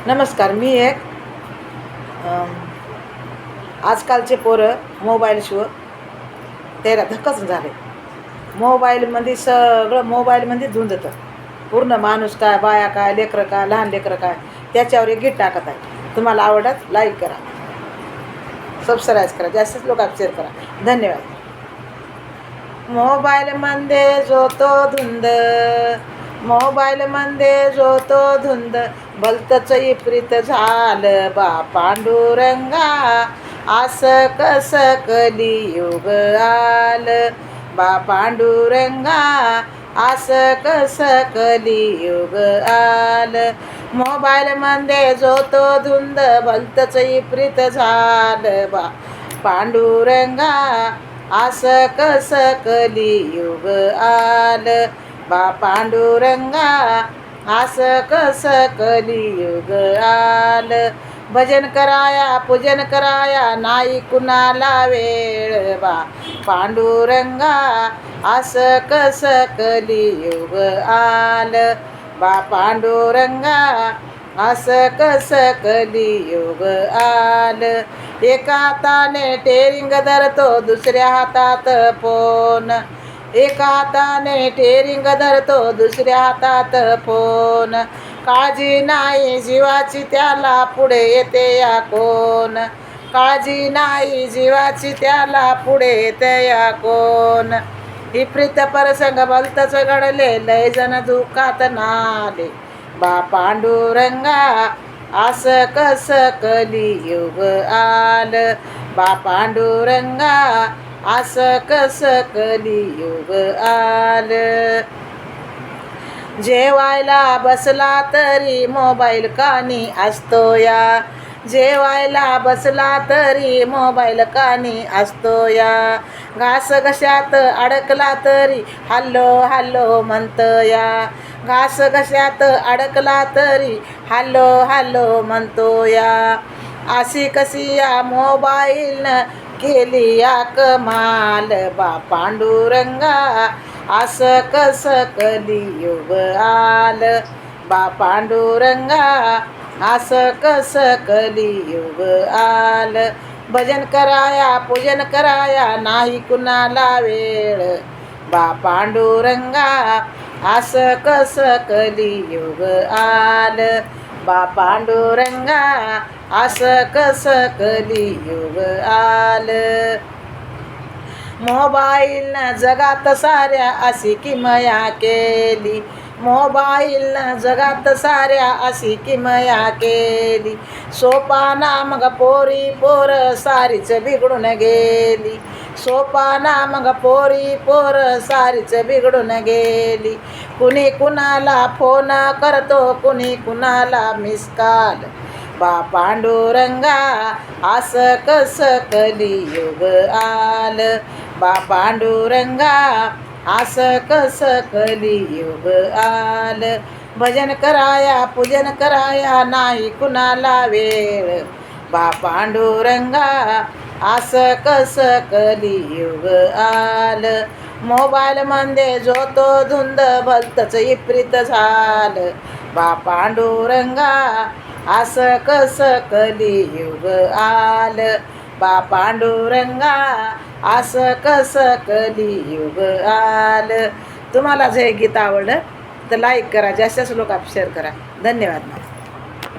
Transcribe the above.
नमस्कार. मी एक आजकालचे पोरं मोबाईलशिवाय त्याला धक्काच झाले. मोबाईलमध्ये सगळं मोबाईलमध्ये झुंजतं. पूर्ण माणूस काय, बाया काय, लेकरं काय, लहान लेकरं काय, त्याच्यावर एक गीत टाकत आहे. तुम्हाला आवडत लाईक करा, सबस्क्राईब करा, जास्तीत लोकांना शेअर करा. धन्यवाद. मोबाईलमध्ये जो तो धुंद, मोबाईलमध्ये जो तो धुंद, भलतंच विपरीत झालं बा पांडुरंगा, असं कसं कलियुग आलं बा पांडुरंगा, असं कसं कलियुग आलं. मोबाईलमध्ये जो तो धुंद, भलतंच विपरीत झालं बा पांडुरंगा, असं कसं कलियुग आलं बा पांडुरंगा, असं कसं कलियुग आलं. भजन कराया पूजन कराया नाही कुणाला वेळ बा पांडुरंगा, असं कसं कलियुग आलं बा पांडुरंगा, असं कसं कलियुग आलं. एका हाताने टेरिंग धरतो, दुसऱ्या हातात फोन, एका हाताने टेरिंग धरतो, दुसऱ्या हातात फोन. काळजी नाही जीवाची त्याला, पुढे येते या कोण. काळजी नाही जीवाची त्याला, पुढे येते या कोण. विपरीत प्रसंग भलतंच घडले, लय जण दुःखात नाले बा पांडुरंगा, असं कसं कलियुग आलं बा पांडुरंगा, असं कसं कलियुग आलं. जेवायला बसला तरी मोबाईल कानी असतो या, जेवायला बसला तरी मोबाईल कानी असतो या. घास घशात अडकला तरी हॅलो हॅलो म्हणतो या, घास घशात अडकला तरी हॅलो हॅलो म्हणतो या. अशी कशी या मोबाईलनं केली या कमाल बा पांडुरंगा, असं कसं कलियुग आलं बा पांडुरंगा, असं कसं कलियुग आलं. भजन कराया पूजन कराया नाही कुणाला वेळ बा पांडुरंगा, असं कसं कलियुग आलं बा पांडुरंगा, असं कसं कलियुग आलं. मोबाईलनं जगात साऱ्या अशी किमया केली, मोबाईलनं जगात साऱ्या अशी किमया केली. सोपाना मग पोरी पोर सारीच बिघडून गेली, सोपाना मग पोरी पोर सारीच बिघडून गेली. कुणी कुणाला फोन करतो, कुणी कुणाला मिस कॉल बा पांडुरंगा, असं कसं कलियुग आलं बा पांडुरंगा, असं कसं कलियुग आलं. भजन कराया पूजन कराया नाही कुणाला वेळ बा पांडुरंगा, असं कसं कलियुग आलं. मोबाईलमध्ये जो तो धुंद, भलतंच विपरीत झालं बा पांडुरंगा, असं कसं कलियुग आलं बा पांडुरंगा, असं कसं कलियुग आलं. तुम्हाला जर हे गीत आवडलं तर लाईक करा, जास्तीत लोकांना शेअर करा. धन्यवाद.